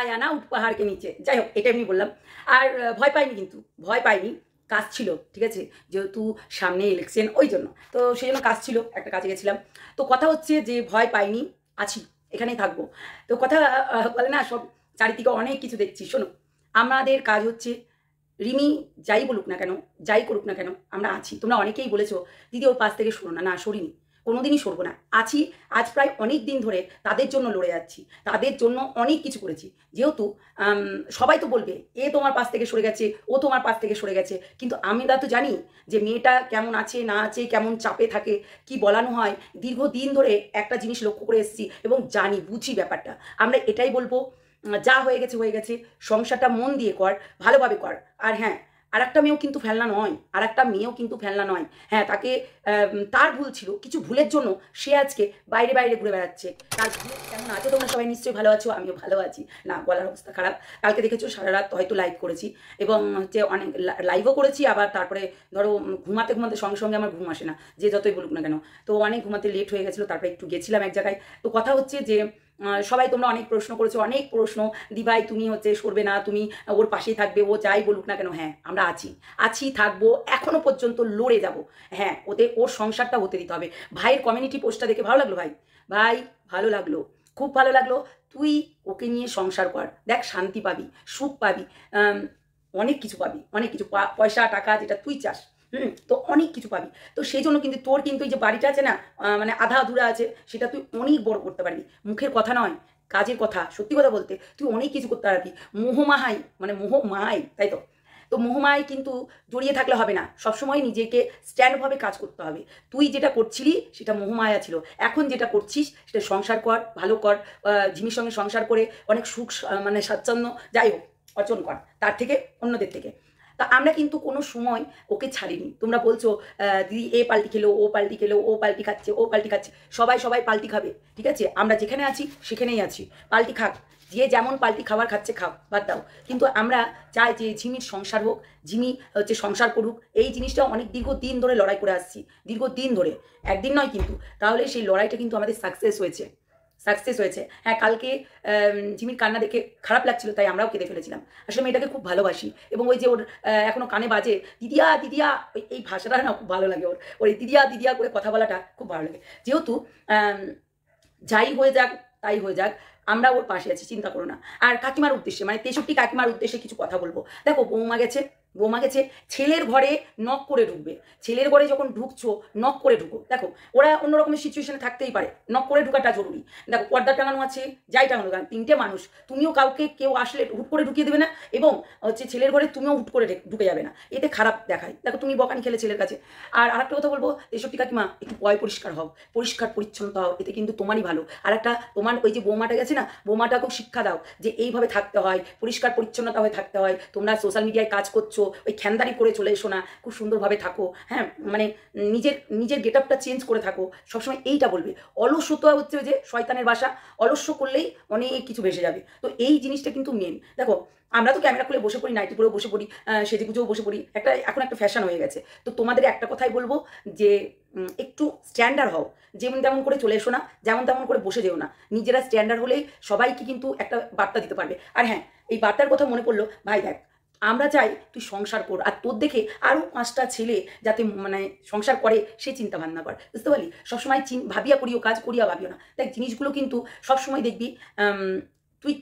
আয়া না উঠ পাহাড়কে নিচে। যাই হোক, এটা এমনি বললাম। আর ভয় পাইনি, কিন্তু ভয় পাইনি, কাজ ছিল, ঠিক আছে, যেহেতু সামনে ইলেকশন ওই জন্য। তো সেই জন্য কাজ ছিল, একটা কাজে গেছিলাম। তো কথা হচ্ছে যে ভয় পাইনি, আছি, এখানেই থাকবো। তো কথা বলে না, সব চারিদিকে অনেক কিছু দেখছি। শোনো, আমাদের কাজ হচ্ছে রিমি যাই বলুক না কেন, যাই করুক না কেন, আমরা আছি। তোমরা অনেকেই বলেছো দিদি ওর পাশ থেকে সরো না, না সরিনি, কোনোদিনই সরবো না, আছি। আজ প্রায় অনেক দিন ধরে তাদের জন্য লড়ে যাচ্ছি, তাদের জন্য অনেক কিছু করেছি। যেহেতু সবাই তো বলবে এ তোমার পাশ থেকে সরে গেছে, ও তোমার পাশ থেকে সরে গেছে, কিন্তু আমরা তো জানি যে মেয়েটা কেমন আছে না আছে, কেমন চাপে থাকে, কি বলানো হয়। দীর্ঘদিন ধরে একটা জিনিস লক্ষ্য করে এসেছি এবং জানি, বুঝি ব্যাপারটা। আমরা এটাই বলবো, যা হয়ে গেছে হয়ে গেছে, সংসারটা মন দিয়ে কর, ভালোভাবে কর। আর হ্যাঁ, আর একটা মেয়েও কিন্তু ফেলনা নয়, আর একটা মেয়েও কিন্তু ফেলনা নয়। হ্যাঁ, তাকে তার ভুল ছিল, কিছু ভুলের জন্য সে আজকে বাইরে বাইরে ঘুরে বেড়াচ্ছে। তার ভুল কেমন আছো তোমরা সবাই নিশ্চয়ই ভালো আছো, আমিও ভালো আছি। না, গলার অবস্থা খারাপ। কালকে দেখেছো সারা রাত হয়তো লাইভ করেছি, এবং হচ্ছে অনেক লাইভও করেছি, আবার তারপরে ধরো ঘুমাতে ঘুমাতে সঙ্গে সঙ্গে আমার ঘুম আসে না, যে যতই বলুক না কেন। তো অনেক ঘুমাতে লেট হয়ে গেছিলো, তারপরে একটু গেছিলাম এক জায়গায়। তো কথা হচ্ছে যে সবাই তোমরা অনেক প্রশ্ন করেছো, অনেক প্রশ্ন, দিভাই তুমি হচ্ছে সরবে না, তুমি ওর পাশেই থাকবে, ও যাই বলুক না কেন। হ্যাঁ, আমরা আছি, আছি, থাকবো, এখনো পর্যন্ত লড়ে যাব। হ্যাঁ, ওর সংসারটা হতে দিতে হবে। ভাইয়ের কমিউনিটি পোস্টটা দেখে ভালো লাগলো, ভাই ভাই ভালো লাগলো, খুব ভালো লাগলো। তুই ওকে নিয়ে সংসার কর, দেখ শান্তি পাবি, সুখ পাবি, অনেক কিছু পাবি, অনেক কিছু, পয়সা টাকা যেটা তুই চাস। তো অনেক কিছু পাবি। তো সেই জন্য কিন্তু তোর কিন্তু এই যে বাড়িটা আছে না, মানে আধা আধুরা আছে, সেটা তুই অনেক বড় করতে পারবি। মুখের কথা নয়, কাজের কথা, সত্যি কথা বলতে তুই অনেক কিছু করতে পারবি। মোহমাহাই, মানে মোহমাই, তাই তো। তো মোহমায় কিন্তু জড়িয়ে থাকলে হবে না, সবসময় নিজেকে স্ট্যান্ডভাবে কাজ করতে হবে। তুই যেটা করছিলি সেটা মোহমায়া ছিল, এখন যেটা করছিস সেটা সংসার কর, ভালো কর, ঝিমির সঙ্গে সংসার করে অনেক সুখ, মানে স্বাচ্ছন্দ্য যাই হোক অর্জন কর, তার থেকে, অন্যদের থেকে। তা আমরা কিন্তু কোনো সময় ওকে ছাড়িনি। তোমরা বলছো দিদি এ পাল্টি খেলো, ও পাল্টি খেলো, ও পাল্টি খাচ্ছে, ও পাল্টি খাচ্ছে। সবাই সবাই পাল্টি খাবে, ঠিক আছে, আমরা যেখানে আছি সেখানেই আছি। পাল্টি খাক, যে যেমন পাল্টি খাবার খাচ্ছে খাও, বাদ দাও। কিন্তু আমরা চাই যে ঝিমির সংসার হোক, ঝিমি হচ্ছে সংসার করুক। এই জিনিসটা অনেক দীর্ঘদিন ধরে লড়াই করে আসছি, দীর্ঘদিন ধরে, একদিন নয় কিন্তু। তাহলে সেই লড়াইটা কিন্তু আমাদের সাকসেস হয়েছে, সাকসেস হয়েছে। হ্যাঁ, কালকে ঝিমির কান্না দেখে খারাপ লাগছিল, তাই আমরাও কেঁদে ফেলেছিলাম। আসলে মেয়েটাকে খুব ভালোবাসি, এবং ওই যে ওর এখনো কানে বাজে দিদিয়া দিদিয়া, এই ভাষাটা না খুব ভালো লাগে। ওর দিদিয়া দিদিয়া করে কথা বলাটা খুব ভালো লাগে। যেহেতু যাই হয়ে যাক তাই হয়ে যাক, আমরা ওর পাশে আছি, চিন্তা করো না। আর কাকিমার উদ্দেশ্যে, মানে 63 কাকিমার উদ্দেশ্যে কিছু কথা বলবো। দেখো, বৌমা গেছে, বৌমা গেছে, ছেলের ঘরে নক করে ঢুকবে। ছেলের ঘরে যখন ঢুকছো, নক করে ঢুকো। দেখো, ওরা অন্য রকমের সিচুয়েশনে থাকতেই পারে, নক করে ঢুকাটা জরুরি। দেখো, পর্দা টাঙানো আছে, যাই টাঙানো, কারণ 3টে মানুষ, তুমিও কাউকে, কেউ আসলে হুট করে ঢুকিয়ে দেবে না, এবং হচ্ছে ছেলের ঘরে তুমিও হুট করে ঢুকে যাবে না, এতে খারাপ দেখায়। দেখো, তুমি বকানি খেলে ছেলের কাছে। আর আরেকটা কথা বলবো, 63 কাকিমা একটু পরিষ্কার হও, পরিষ্কার পরিচ্ছন্নতা হও, এতে কিন্তু তোমারই ভালো। আর একটা, তোমার ওই যে বৌমাটা গেছে না, বৌমাটাকেও শিক্ষা দাও যে এইভাবে থাকতে হয়, পরিষ্কার পরিচ্ছন্নতা হয়ে থাকতে হয়। তোমরা সোশ্যাল মিডিয়ায় কাজ করছো, ওই খ্যান্দারি করে চলে এসো না, খুব সুন্দরভাবে থাকো। হ্যাঁ, মানে নিজের নিজের গেট আপটা চেঞ্জ করে থাকো, সবসময় এইটা বলবে। অলস্যতা হচ্ছে যে শয়তানের বাসা, অলস্য করলেই অনেক কিছু ভেসে যাবে। তো এই জিনিসটা কিন্তু মেন। দেখো, আমরা তো ক্যামেরা খুলে বসে পড়ি, নাইটি পরেও বসে পড়ি, সেজে গুজেও বসে পড়ি, এখন একটা ফ্যাশন হয়ে গেছে। তো তোমাদের একটা কথাই বলবো যে একটু স্ট্যান্ডার্ড হও, যেমন তেমন করে চলে এসো না, যেমন তেমন করে বসে যেও না। নিজেরা স্ট্যান্ডার্ড হলেই সবাইকে কিন্তু একটা বার্তা দিতে পারবে। আর হ্যাঁ, এই বার্তার কথা মনে পড়লো, ভাই দেখ, আমরা চাই তুই সংসার কর, আর তোর দেখে আরও 5টা ছেলে যাতে মানে সংসার করে, সে চিন্তা ভাবনা কর, বুঝতে পারলি। সবসময় ভাবিয়া করিও কাজ, করিয়া ভাবিও না। দেখ, জিনিসগুলো কিন্তু সবসময় দেখবি,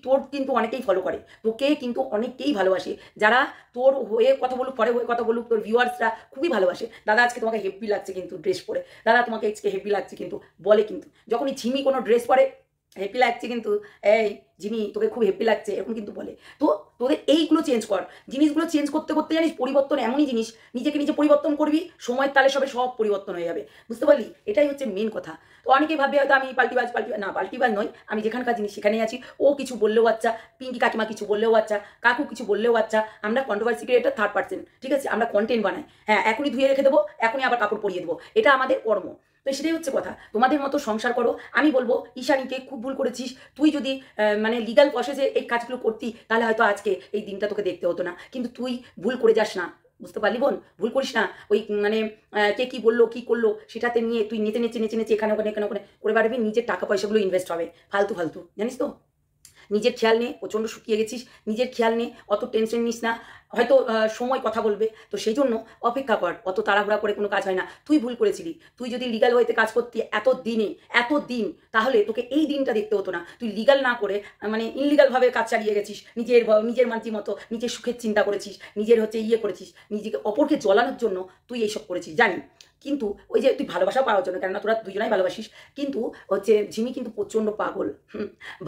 তোর কিন্তু অনেকেই ফলো করে, তোকে কিন্তু অনেকেই ভালোবাসে, যারা তোর হয়ে কথা বলুক, পরে হয়ে কথা বলুক, তোর ভিউয়ার্সরা খুবই ভালোবাসে। দাদা আজকে তোমাকে হেভি লাগছে কিন্তু ড্রেস পরে, দাদা তোমাকে আজকে হেভি লাগছে কিন্তু, বলে কিন্তু। যখনই ঝিমি কোনো ড্রেস পরে, হ্যাপি লাগছে কিন্তু, এই জিমি তোকে খুব হ্যাপি লাগছে, এরকম কিন্তু বলে। তো তোদের এইগুলো চেঞ্জ কর, জিনিসগুলো চেঞ্জ করতে করতে জানিস, পরিবর্তন এমনই জিনিস, নিজেকে নিজে পরিবর্তন করবি, সময়ের তালে সব পরিবর্তন হয়ে যাবে, বুঝতে পারলি। এটাই হচ্ছে মেন কথা। তো অনেকেই ভাববে হয়তো আমি পাল্টিবাজ না, পাল্টিবাজ নয়, আমি যেখানকার জিনিস সেখানেই আছি। ও কিছু বললেও আচ্ছা, পিঙ্কি কাকিমা কিছু বললেও আচ্ছা, কাকু কিছু বললেও আচ্ছা, আমরা কন্ট্রোভার্সি ক্রিয়েটার 3rd পার্সন, ঠিক আছে, আমরা কন্টেন্ট বানাই। হ্যাঁ, এখনই ধুয়ে রেখে দেবো, এখনই আবার কাপড় পরিয়ে দেবো, এটা আমাদের কর্ম। তো সেটাই হচ্ছে কথা, তোমাদের মতো সংসার করো। আমি বলবো ঈশানীকে খুব ভুল করেছিস, তুই যদি মানে লিগাল প্রসেসে এই কাজগুলো করতি, তাহলে হয়তো আজকে এই দিনটা তোকে দেখতে হতো না। কিন্তু তুই ভুল করে যাস না, বুঝতে পারলি বোন, ভুল করিস না। ওই মানে কে কি বললো কি করলো সেটাতে নিয়ে তুই নেচে নেচে নেচে নেচে এখানে ওখানে করে পারবি, নিজের টাকা পয়সাগুলো ইনভেস্ট হবে ফালতু ফালতু, জানিস তো। নিজের খেয়াল নে, প্রচণ্ড শুকিয়ে গেছিস, নিজের খেয়াল নে, অত টেনশন নিস না, হয়তো সময় কথা বলবে, তো সেই জন্য অপেক্ষা কর, অত তাড়াহুড়া করে কোনো কাজ হয় না। তুই ভুল করেছিলি, তুই যদি লিগাল ওয়েতে কাজ করতি এত দিন, তাহলে তোকে এই দিনটা দেখতে হতো না। তুই লিগাল না করে মানে ইনলিগালভাবে কাজ চালিয়ে গেছিস, নিজের মানসি মতো নিজের সুখের চিন্তা করেছিস, নিজের করেছিস, নিজেকে অপরকে জ্বলানোর জন্য তুই এইসব করেছিস জানি। কিন্তু ওই যে তুই ভালোবাসা পাওয়ার জন্য, কেননা তোরা দুজনাই ভালোবাসিস, কিন্তু ঝিমি কিন্তু প্রচণ্ড পাগল,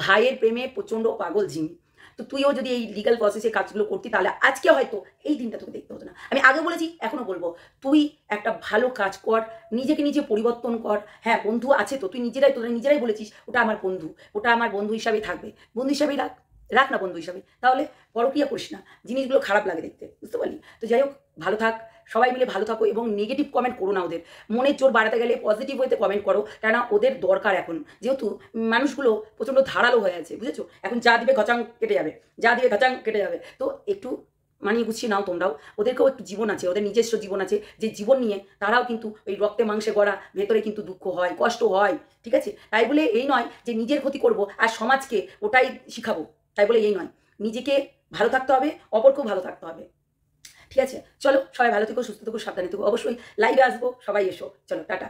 ভাইয়ের প্রেমে প্রচণ্ড পাগল ঝিমি। তো তুইও যদি এই লিগাল প্রসেসে কাজগুলো করতি, তাহলে আজকে হয়তো এই দিনটা তোকে দেখতে হতো না। আমি আগে বলেছি, এখনো বলবো, তুই একটা ভালো কাজ কর, নিজেকে নিজে পরিবর্তন কর। হ্যাঁ, বন্ধু আছে তো, তুই তোরা নিজেরাই বলেছিস ওটা আমার বন্ধু, ওটা আমার বন্ধু হিসাবেই থাকবে, বন্ধু হিসাবেই রাখ না বন্ধু হিসাবে, তাহলে পরক্রিয়া করিস না, জিনিসগুলো খারাপ লাগে দেখতে, বুঝতে পারলি? তো যাই হোক, ভালো থাক, সবাই মিলে ভালো থাকো, এবং নেগেটিভ কমেন্ট করো না ওদের, মনের জোর বাড়াতে গেলে পজিটিভ হইতে কমেন্ট করো, কেননা ওদের দরকার এখন, যেহেতু মানুষগুলো প্রচণ্ড ধারালো হয়ে আছে, বুঝেছো? এখন যা দিবে ঘচাং কেটে যাবে, তো একটু মানিয়ে গুছিয়ে নাও তোমরাও, ওদেরকেও একটু জীবন আছে, ওদের নিজস্ব জীবন আছে, যে জীবন নিয়ে তারাও কিন্তু ওই রক্তে মাংসে গড়া, ভেতরে কিন্তু দুঃখ হয়, কষ্ট হয়, ঠিক আছে? তাই বলে এই নয় যে নিজের ক্ষতি করব আর সমাজকে ওটাই শিখাবো, তাই বলে এই নয়, নিজেকে ভালো থাকতে হবে, অপরকেও ভালো থাকতে হবে, ঠিক আছে? চলো, সবাই ভালো থেকো, সুস্থ থেকো, সাবধানে থেকো, অবশ্যই লাইভে আসবো, সবাই এসো, চলো টাটা।